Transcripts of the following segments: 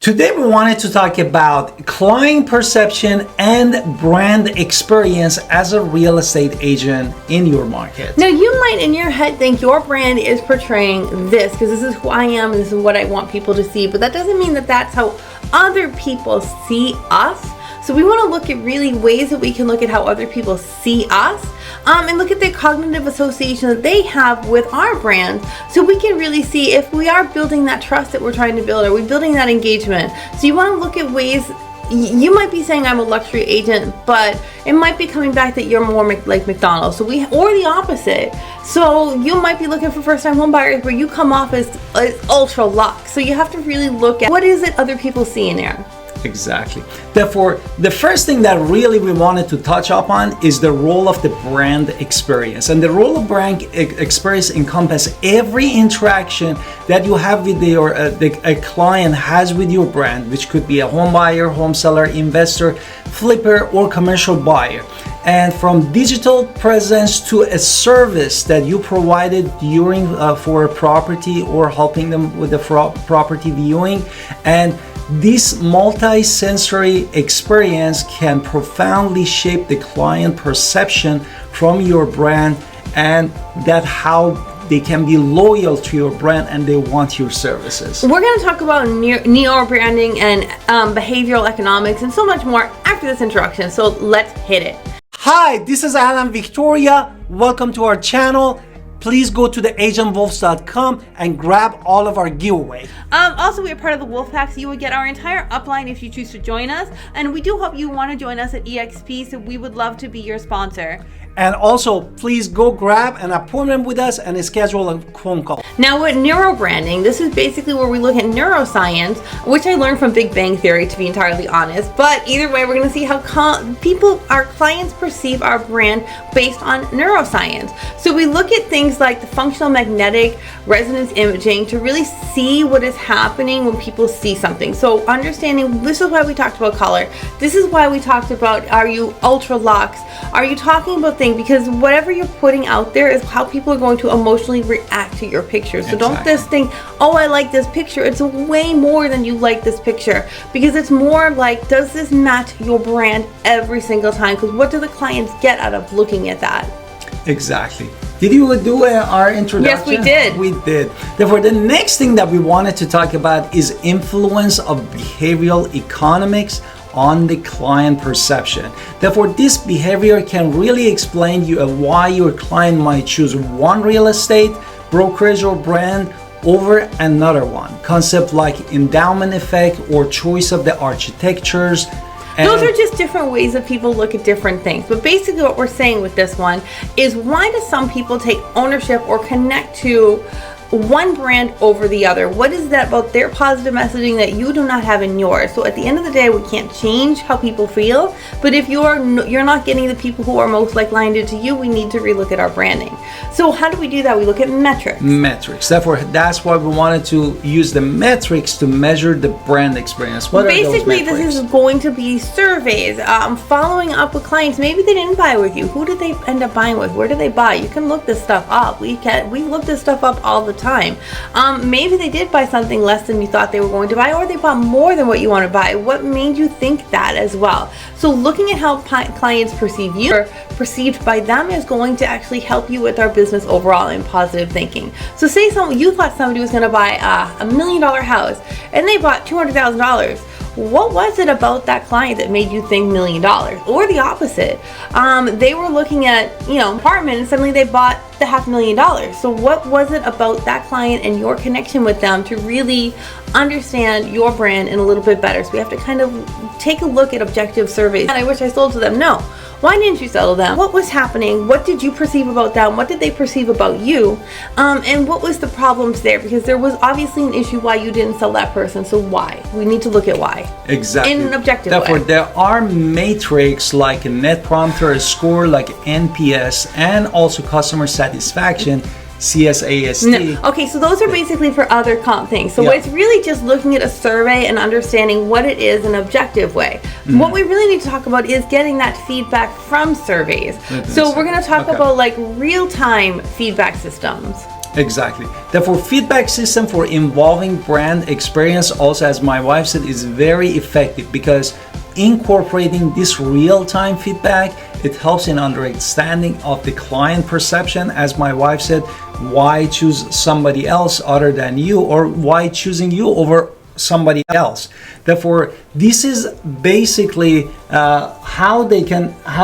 Today we wanted to talk about client perception and brand experience as a real estate agent in your market. Now you might in your head think your brand is portraying this because this is who I am, this is what I want people to see, but that doesn't mean that that's how other people see us. So we want to look at really ways that we can look at how other people see us and look at the cognitive association that they have with our brand, so we can really see if we are building that trust that we're trying to build. Are we building that engagement? So you want to look at ways. You might be saying I'm a luxury agent, but it might be coming back that you're more like McDonald's. Or the opposite. So you might be looking for first-time home buyers where you come off as ultra luxe. So you have to really look at what is it other people see in there. Exactly. Therefore, the first thing that really we wanted to touch upon is the role of the brand experience. And the role of brand experience encompasses every interaction that you have with a client has with your brand, which could be a home buyer, home seller, investor, flipper, or commercial buyer. And from digital presence to a service that you provided during for a property or helping them with the property viewing, and this multi-sensory experience can profoundly shape the client perception from your brand, and that how they can be loyal to your brand and they want your services. We're going to talk about neo-branding and behavioral economics and so much more after this introduction. So let's hit it. Hi, this is Alan Victoria. Welcome to our channel. Please go to theagentwolves.com and grab all of our giveaway. Also, we are part of the Wolf Pack, so you would get our entire upline if you choose to join us. And we do hope you want to join us at EXP, so we would love to be your sponsor. And also, please go grab an appointment with us and schedule a phone call. Now with neurobranding, this is basically where we look at neuroscience, which I learned from Big Bang Theory, to be entirely honest. But either way, we're going to see how our clients perceive our brand based on neuroscience. So we look at things like the functional magnetic resonance imaging to really see what is happening when people see something. So understanding, this is why we talked about color. This is why we talked about, are you ultra luxe? Are you talking about things? Because whatever you're putting out there is how people are going to emotionally react to your picture. So Don't just think, oh, I like this picture. It's way more than you like this picture, because it's more like, does this match your brand every single time? Because what do the clients get out of looking at that? Exactly. Did you do our introduction? Yes, we did. We did. Therefore, the next thing that we wanted to talk about is influence of behavioral economics on the client perception. Therefore, this behavior can really explain why your client might choose one real estate, brokerage, or brand over another one. Concept like endowment effect or choice of the architectures. Those are just different ways that people look at different things. But basically what we're saying with this one is, why do some people take ownership or connect to one brand over the other? What is that about their positive messaging that you do not have in yours? So at the end of the day, we can't change how people feel, but if you're not getting the people who are most like-minded to you, we need to relook at our branding. So how do we do that? We look at metrics. Therefore, that's why we wanted to use the metrics to measure the brand experience. What Basically, are those metrics? This is going to be surveys, following up with clients. Maybe they didn't buy with you. Who did they end up buying with? Where did they buy? You can look this stuff up. We look this stuff up all the time. Maybe they did buy something less than you thought they were going to buy, or they bought more than what you want to buy. What made you think that as well? So looking at how clients perceive you or perceived by them is going to actually help you with our business overall in positive thinking. So say you thought somebody was going to buy a $1 million house and they bought $200,000. What was it about that client that made you think $1 million? Or the opposite. They were looking at, apartment, and suddenly they bought the $500,000. So what was it about that client and your connection with them to really understand your brand in a little bit better? So we have to kind of take a look at objective surveys. And I wish I sold to them. No. Why didn't you sell to them? What was happening? What did you perceive about them? What did they perceive about you? And what was the problems there? Because there was obviously an issue why you didn't sell that person. So why? We need to look at why. Exactly. In an objective way. Therefore, there are metrics like a net promoter score, like NPS, and also customer satisfaction, CSAST. No. Okay, so those are basically for other comp things. So it's really just looking at a survey and understanding what it is in an objective way. What we really need to talk about is getting that feedback from surveys. So we're going to talk about like real-time feedback systems. Exactly. Therefore, feedback system for involving brand experience also, as my wife said, is very effective because incorporating this real-time feedback, it helps in understanding of the client perception. As my wife said, why choose somebody else other than you, or why choosing you over somebody else. Therefore, this is basically how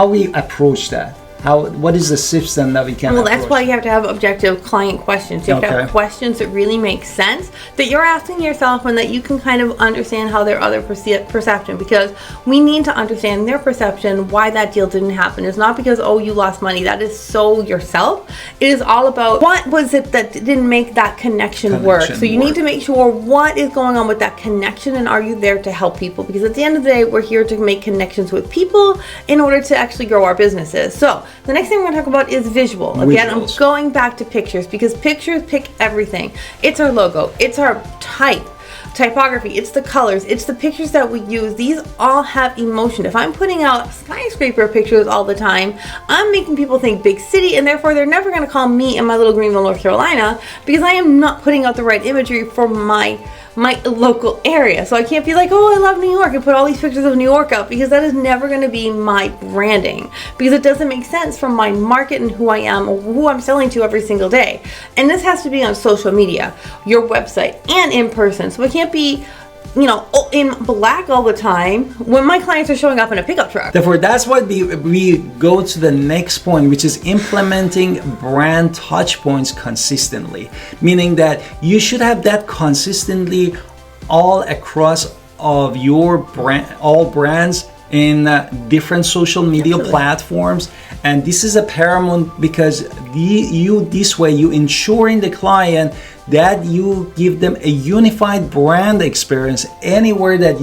we approach that. What is the system that we can Well, approach? that's why you have to have objective client questions. You have to have questions that really make sense, that you're asking yourself, and that you can kind of understand how their other perception, because we need to understand their perception, why that deal didn't happen. It's not because, oh, you lost money. That is so yourself. It is all about what was it that didn't make that connection work. So you need to make sure what is going on with that connection, and are you there to help people? Because at the end of the day, we're here to make connections with people in order to actually grow our businesses. So the next thing we're going to talk about is visual. Again, I'm going back to pictures, because pictures pick everything. It's our logo, it's our typography, it's the colors, it's the pictures that we use. These all have emotion. If I'm putting out skyscraper pictures all the time, I'm making people think big city, and therefore they're never going to call me in my little Greenville, North Carolina, because I am not putting out the right imagery for my local area. So I can't be like, oh, I love New York, and put all these pictures of New York up, because that is never going to be my branding, because it doesn't make sense from my market and who I am or who I'm selling to every single day. And this has to be on social media, your website, and in person. So it can't be, you know, in black all the time when my clients are showing up in a pickup truck. Therefore, that's why we go to the next point, which is implementing brand touch points consistently. Meaning that you should have that consistently all across of your brand, all brands in different social media platforms. And this is a paramount, because this way you ensuring the client that you give them a unified brand experience anywhere that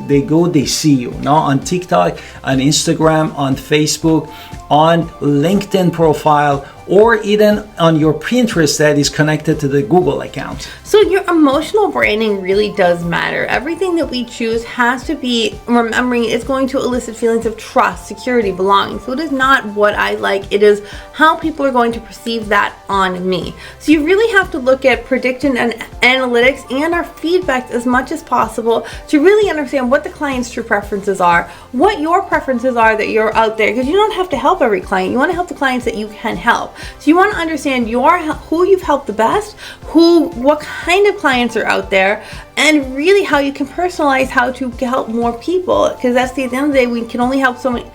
they go, they see you. Now on TikTok, on Instagram, on Facebook, on LinkedIn profile, or even on your Pinterest that is connected to the Google account. So your emotional branding really does matter. Everything that we choose has to be remembering it's going to elicit feelings of trust, security, belonging. So it is not what I like, it is how people are going to perceive that on me. So you really have to look at prediction and analytics and our feedback as much as possible to really understand what the client's true preferences are, what your preferences are that you're out there, because you don't have to help every client. You want to help the clients that you can help. So you want to understand who you've helped the best, what kind of clients are out there, and really how you can personalize how to help more people. Because that's the end of the day, we can only help so many.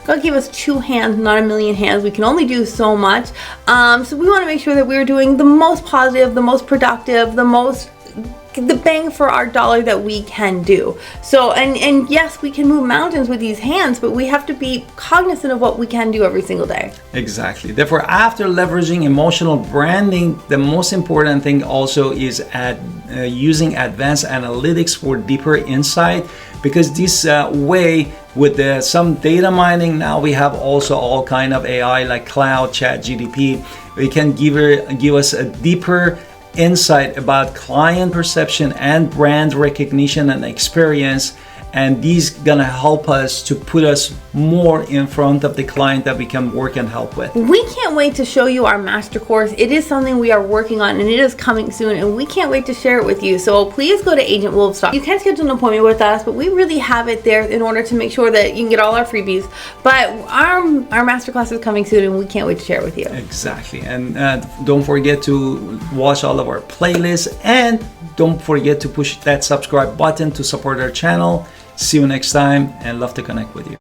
God gave us 2 hands, not a million hands. We can only do so much. So we want to make sure that we're doing the most positive, the most productive, the bang for our dollar that we can do. So, and yes, we can move mountains with these hands, but we have to be cognizant of what we can do every single day. Exactly. Therefore, after leveraging emotional branding, the most important thing also is using advanced analytics for deeper insight, because this way, with some data mining, now we have also all kind of AI like cloud, chat, GDP. It can give us a deeper insight about client perception and brand recognition and experience, and these gonna help us to put us more in front of the client that we can work and help with. We can't wait to show you our master course. It is something we are working on, and it is coming soon, and we can't wait to share it with you. So please go to agentwolves.com. You can schedule an appointment with us, but we really have it there in order to make sure that you can get all our freebies. But our master class is coming soon, and we can't wait to share it with you. Exactly. And don't forget to watch all of our playlists, and don't forget to push that subscribe button to support our channel. See you next time, and love to connect with you.